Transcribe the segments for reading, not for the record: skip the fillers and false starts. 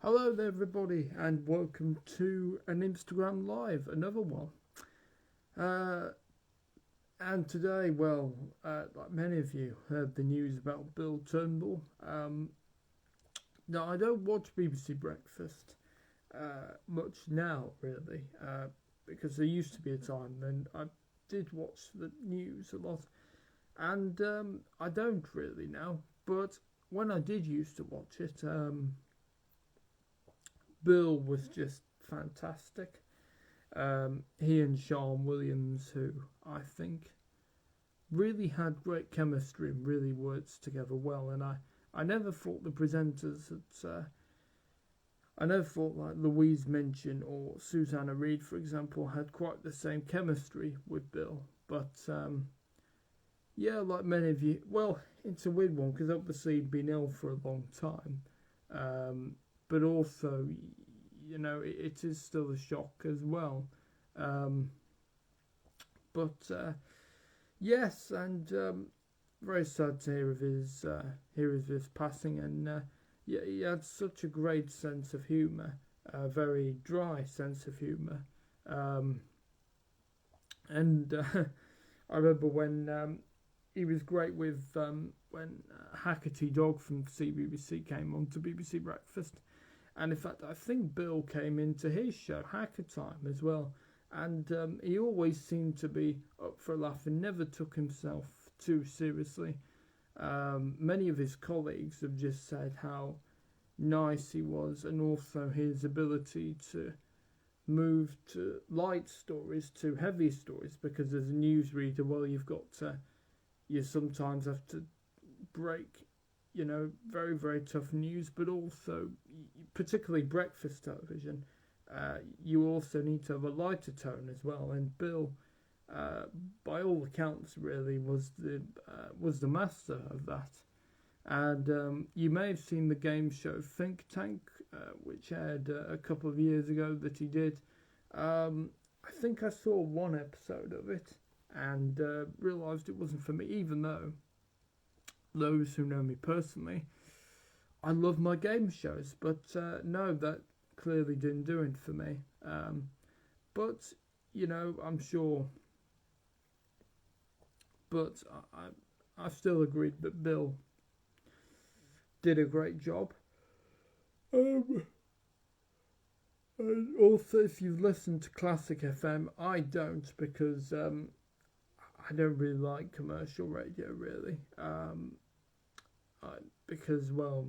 Hello there, everybody, and welcome to an Instagram Live, another one. Uh, and today, like many of you heard the news about Bill Turnbull. Now, I don't watch BBC Breakfast much now, really, because there used to be a time when I did watch the news a lot, and I don't really now. But when I did used to watch it, Bill was just fantastic. He and Sean Williams, who I think really had great chemistry and really worked together well. And I never thought the presenters I never thought like Louise Minchin or Susanna Reid, for example, had quite the same chemistry with Bill. But yeah, like many of you, well, it's a weird one because obviously he'd been ill for a long time. But also, it is still a shock as well. Um, but yes, and very sad to hear of his passing. And yeah, he had such a great sense of humour, a very dry sense of humour. Um, and I remember when he was great with when Hackety Dog from CBBC came on to BBC Breakfast. And in fact, I think Bill came into his show, Hacker Time, as well. And he always seemed to be up for a laugh and never took himself too seriously. Many of his colleagues have just said how nice he was, and also his ability to move to light stories to heavy stories, because as a newsreader, well, you sometimes have to break very, very tough news, but also, particularly breakfast television, you also need to have a lighter tone as well. And Bill, by all accounts, really was the master of that. And you may have seen the game show Think Tank, which aired a couple of years ago that he did. I think I saw one episode of it and realised it wasn't for me, even though those who know me personally, I love my game shows, but no, that clearly didn't do it for me. But I'm sure. But I still agreed that Bill did a great job. And also, if you've listened to Classic FM, I don't, because I don't really like commercial radio, really. Because, well,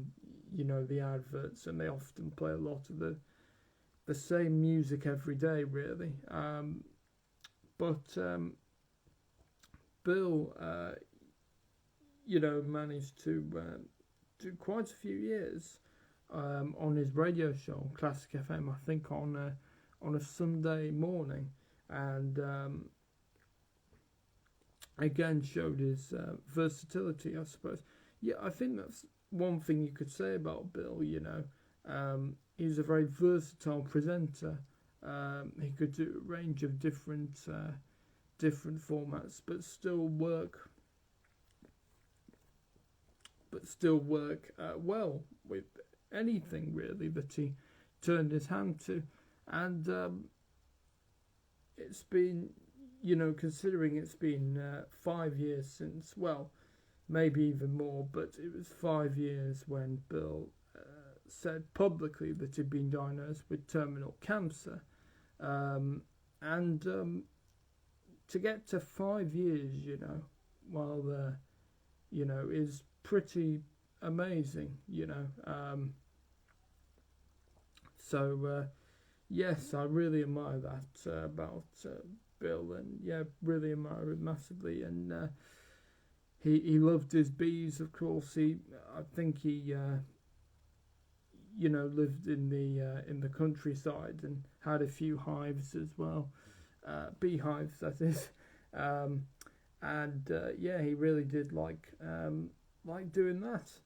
the adverts, and they often play a lot of the same music every day, really. But Bill, managed to do quite a few years on his radio show, Classic FM, I think on a Sunday morning, and again showed his versatility, I suppose. Yeah, I think that's one thing you could say about Bill. He's a very versatile presenter. He could do a range of different formats, but still work well with anything really that he turned his hand to. And it's been, considering it's been 5 years since, well, maybe even more, but it was 5 years when Bill said publicly that he'd been diagnosed with terminal cancer. And to get to 5 years, is pretty amazing, So, yes, I really admire that about Bill, and yeah, really admire it massively. And he loved his bees, of course. I think he lived in the countryside and had a few hives as well, beehives, that is. And yeah, he really did like doing that.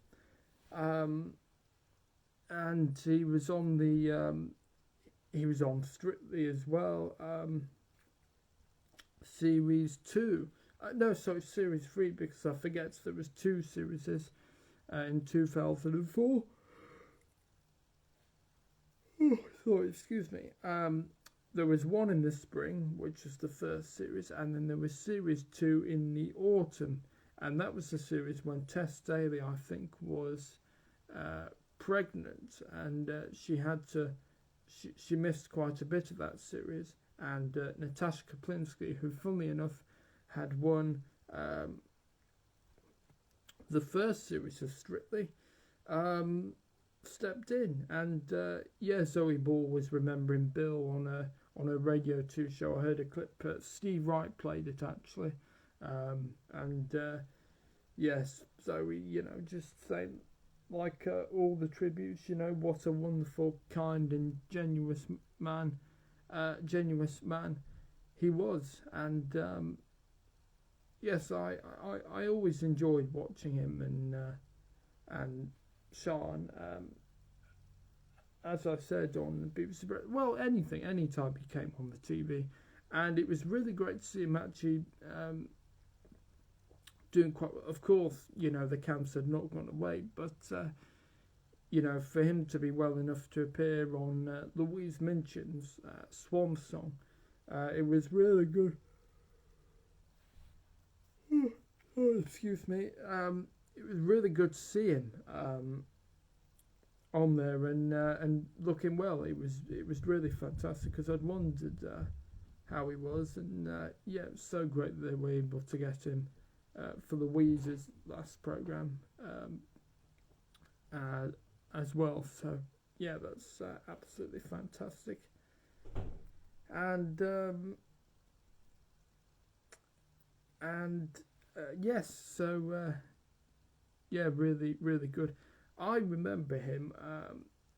And he was on Strictly as well. Series 2. No, sorry, Series 3, because I forget there was 2 series in 2004. sorry, excuse me. There was one in the spring, which was the first series, and then there was series 2 in the autumn, and that was the series when Tess Daly, I think, was pregnant, and she had to. She missed quite a bit of that series, and Natasha Kaplinsky, who, funnily enough, had won the first series of Strictly, stepped in, and Zoe Ball was remembering Bill on a Radio 2 show. I heard a clip. Steve Wright played it actually, and yes, Zoe, just saying like all the tributes, what a wonderful, kind, and genuine man he was, and yes, I always enjoyed watching him and Sean. As I've said on BBC, well, any time he came on the TV, and it was really great to see him actually doing quite well. Of course, the camps had not gone away, but for him to be well enough to appear on Louise Minchin's Swan Song, it was really good. Excuse me. It was really good to see him on there and looking well. It was really fantastic because I'd wondered how he was, and it was so great that they were able to get him for Louise's last program as well. So that's absolutely fantastic. Yes, so really, really good. I remember him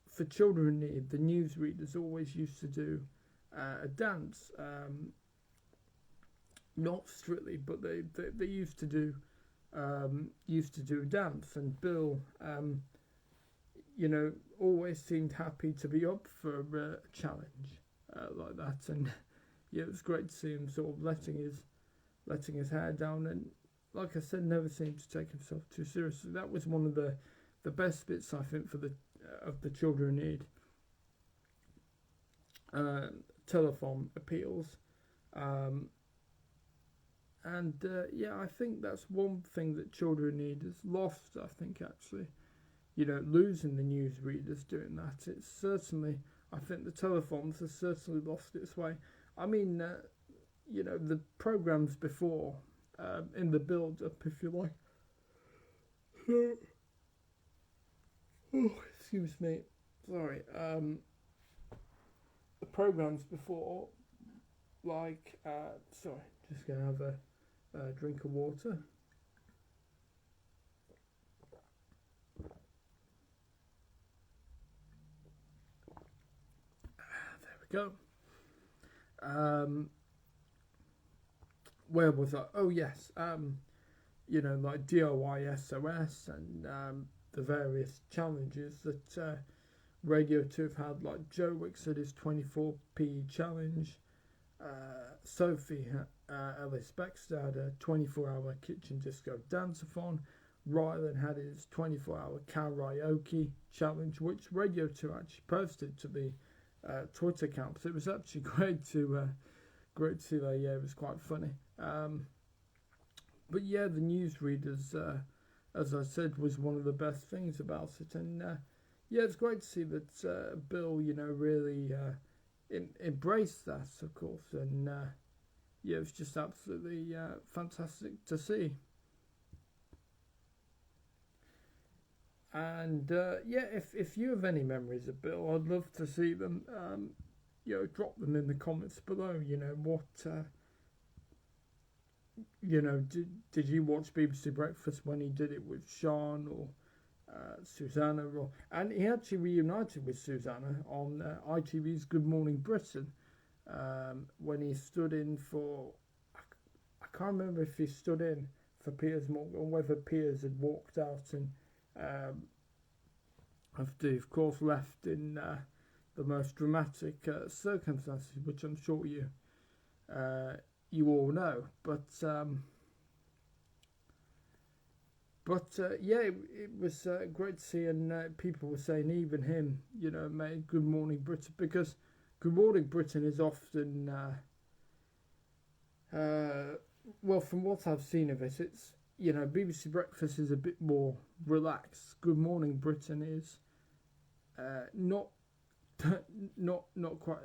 for Children in Need. The newsreaders always used to do a dance, not Strictly, but they used to do a dance, and Bill, always seemed happy to be up for a challenge like that, and it was great to see him sort of letting his hair down, and like I said, never seemed to take himself too seriously. That was one of the best bits, I think, for of the Children in Need telephone appeals, I think that's one thing that Children in Need has lost. I think actually, losing the newsreaders doing that. It's certainly, I think the telephones have certainly lost its way. I mean, the programs before, in the build-up, if you like. Excuse me. Sorry. The programs before, like, sorry, just gonna have a drink of water. There we go. Where was I? Oh yes. Like DIY SOS and the various challenges that Radio 2 have had, like Joe Wicks had his 24p challenge, Sophie Ellis Baxter had a 24-hour kitchen disco dance-a-thon, Rylan had his 24-hour karaoke challenge, which Radio 2 actually posted to the Twitter account. So it was actually great to see that. Yeah, it was quite funny. But yeah, the newsreaders, as I said, was one of the best things about it, and it's great to see that Bill, really embraced that, of course, and it was just absolutely fantastic to see. And if you have any memories of Bill, I'd love to see them. Drop them in the comments below. What. Did you watch BBC Breakfast when he did it with Sean or Susanna? And he actually reunited with Susanna on ITV's Good Morning Britain when he stood in for. I can't remember if he stood in for Piers Morgan or whether Piers had walked out and of course, left in the most dramatic circumstances, which I'm sure you all know. But But yeah, it was great to see, and people were saying even him, made Good Morning Britain, because Good Morning Britain is often, well, from what I've seen of it, it's BBC Breakfast is a bit more relaxed. Good Morning Britain is not not quite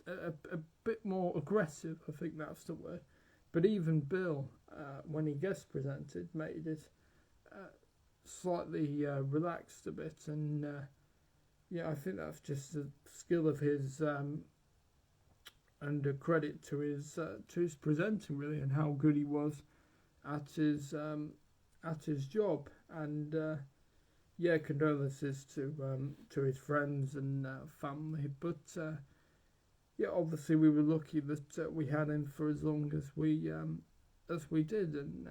a bit more aggressive. I think that's the word. But even Bill, when he guest presented, made it slightly relaxed a bit, and yeah, I think that's just a skill of his, and a credit to his presenting really, and how good he was at his job, and yeah, condolences to his friends and family, but yeah, obviously we were lucky that we had him for as long as we did, and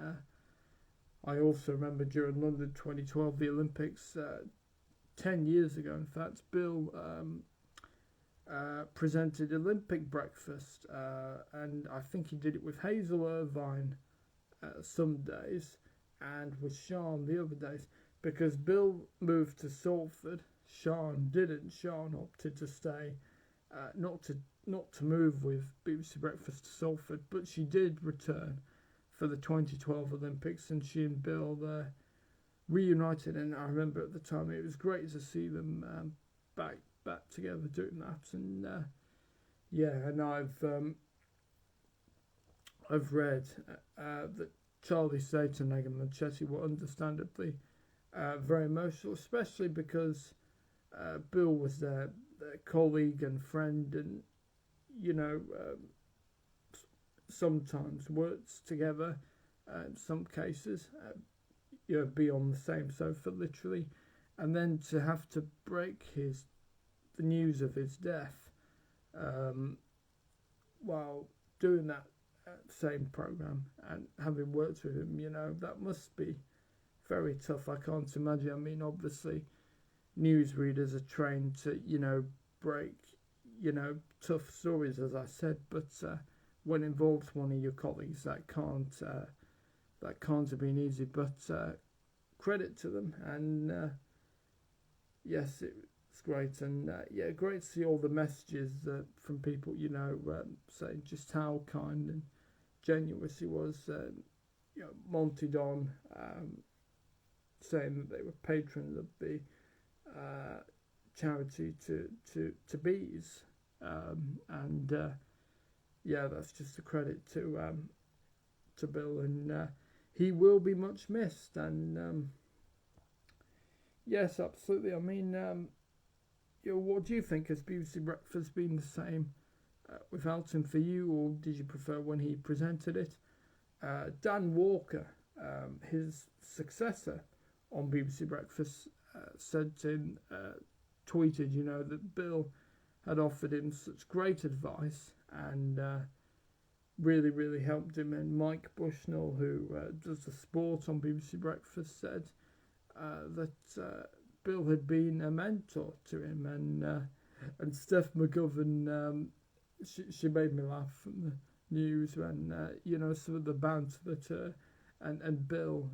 I also remember during London 2012, the Olympics, 10 years ago, in fact, Bill presented Olympic breakfast, and I think he did it with Hazel Irvine some days, and with Sean the other days, because Bill moved to Salford, Sean didn't. Sean opted to stay, not to move with BBC Breakfast to Salford, but she did return for the 2012 Olympics, and she and Bill reunited, and I remember at the time it was great to see them back together doing that, and yeah, and I've read that Charlie Staton and Megan Manchetti were understandably very emotional, especially because Bill was their colleague and friend, and sometimes works together. In some cases, be on the same sofa literally, and then to have to break the news of his death while doing that same program and having worked with him, that must be very tough. I can't imagine. I mean, obviously, newsreaders are trained to, break, tough stories, as I said, but when it involves one of your colleagues, that can't have been easy. But credit to them, and yes, it's great, and yeah, great to see all the messages from people, saying just how kind and generous he was. Monty Don saying that they were patrons of the charity to bees, and yeah, that's just a credit to Bill, and he will be much missed, and yes, absolutely. I mean, what do you think? Has BBC Breakfast been the same without him for you, or did you prefer when he presented it? Dan Walker, his successor on BBC Breakfast, tweeted, that Bill had offered him such great advice and really, really helped him. And Mike Bushnell, who does the sport on BBC Breakfast, said that Bill had been a mentor to him, and Steph McGovern, she made me laugh from the news when some of the banter that and Bill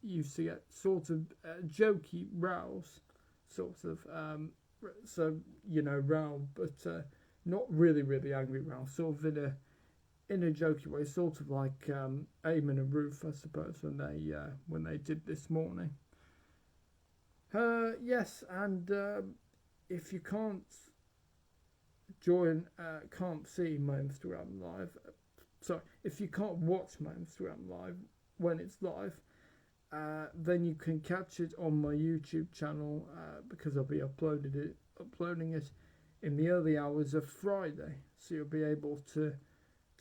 used to get sort of jokey rows, sort of row, but not really really angry row, sort of in a jokey way, sort of like Eamon and Ruth, I suppose, when they did this morning. Yes, and if you can't see my Instagram live, if you can't watch my Instagram live when it's live, then you can catch it on my YouTube channel, because I'll be uploading it in the early hours of Friday, so you'll be able to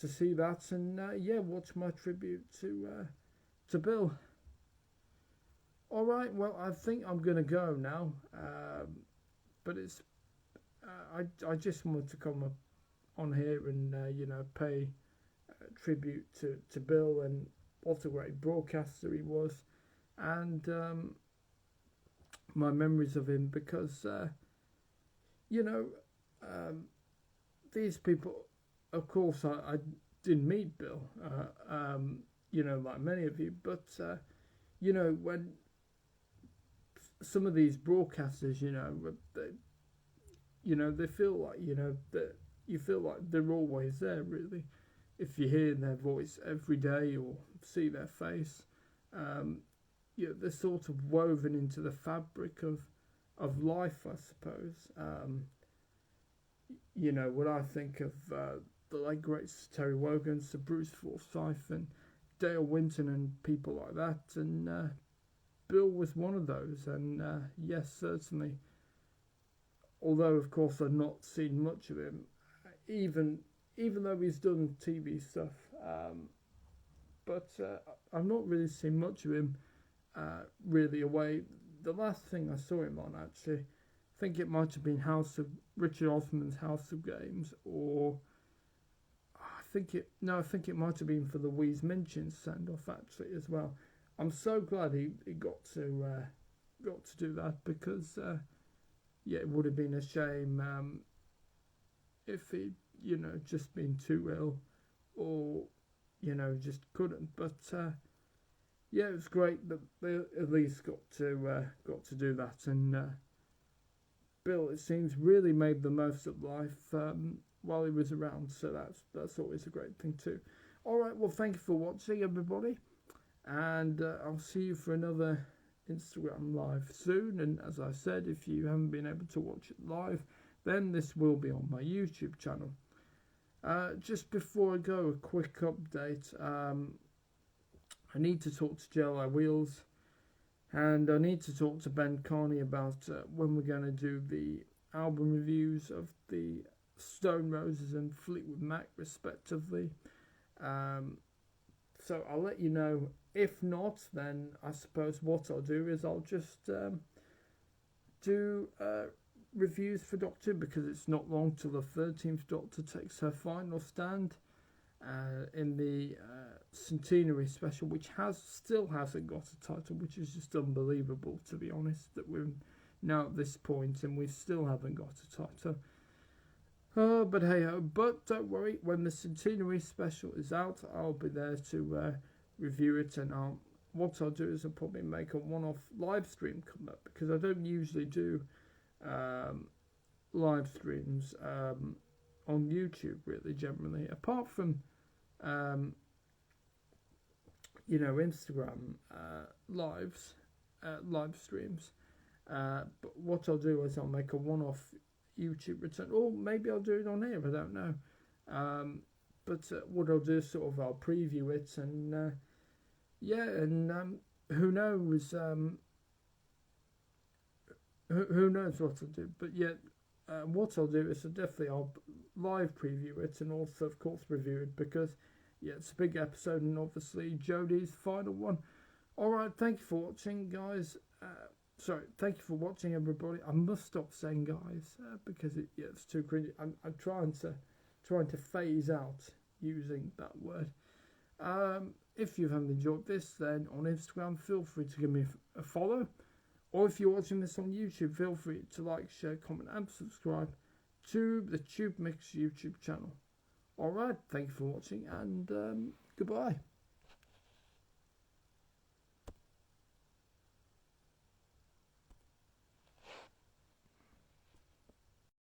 see that, and watch my tribute to Bill. All right, well, I think I'm gonna go now, but it's I just wanted to come up on here and pay tribute to Bill, and what a great broadcaster he was, and my memories of him, because these people, of course, I didn't meet Bill, like many of you, but you know, when some of these broadcasters, they feel like, that you feel like they're always there, really. If you hear their voice every day or see their face, they're sort of woven into the fabric of life, I suppose. When I think of the late greats Terry Wogan, Sir Bruce Forsyth, and Dale Winton, and people like that, and Bill was one of those, and yes, certainly. Although, of course, I've not seen much of him, even though he's done TV stuff, but I've not really seen much of him really away. The last thing I saw him on, actually, I think it might have been Richard Osman's House of Games, or I think it might have been for the Wheeze Minchin send-off, actually, as well. I'm so glad he got to do that, because it would have been a shame if he just been too ill, or just couldn't. But it was great that they at least got to do that. And Bill, it seems, really made the most of life while he was around, so that's always a great thing too. All right, well, thank you for watching, everybody, and I'll see you for another Instagram live soon. And as I said, if you haven't been able to watch it live, then this will be on my YouTube channel. Just before I go, a quick update. I need to talk to Jello Wheels, and I need to talk to Ben Carney about when we're going to do the album reviews of the Stone Roses and Fleetwood Mac, respectively. So I'll let you know. If not, then I suppose what I'll do is I'll just do reviews for Doctor, because it's not long till the 13th Doctor takes her final stand in the centenary special, which still hasn't got a title, which is just unbelievable, to be honest, that we're now at this point and we still haven't got a title. But hey ho, but don't worry, when the centenary special is out, I'll be there to review it. And what I'll do is I'll probably make a one-off live stream come up, because I don't usually do live streams on YouTube, really, generally, apart from Instagram live streams. But what I'll do is I'll make a one-off YouTube return, or maybe I'll do it on here, I don't know. But what I'll do is sort of I'll preview it, and who knows who knows what I'll do. But what I'll do is I'll live preview it, and also of course review it, because it's a big episode, and obviously Jodie's final one. Alright, thank you for watching, guys. Thank you for watching, everybody. I must stop saying guys, because it's too cringy. I'm trying to phase out using that word. If you haven't enjoyed this, then on Instagram, feel free to give me a follow. Or if you're watching this on YouTube, feel free to like, share, comment, and subscribe to the Tube Mix YouTube channel. Alright, thank you for watching, and goodbye.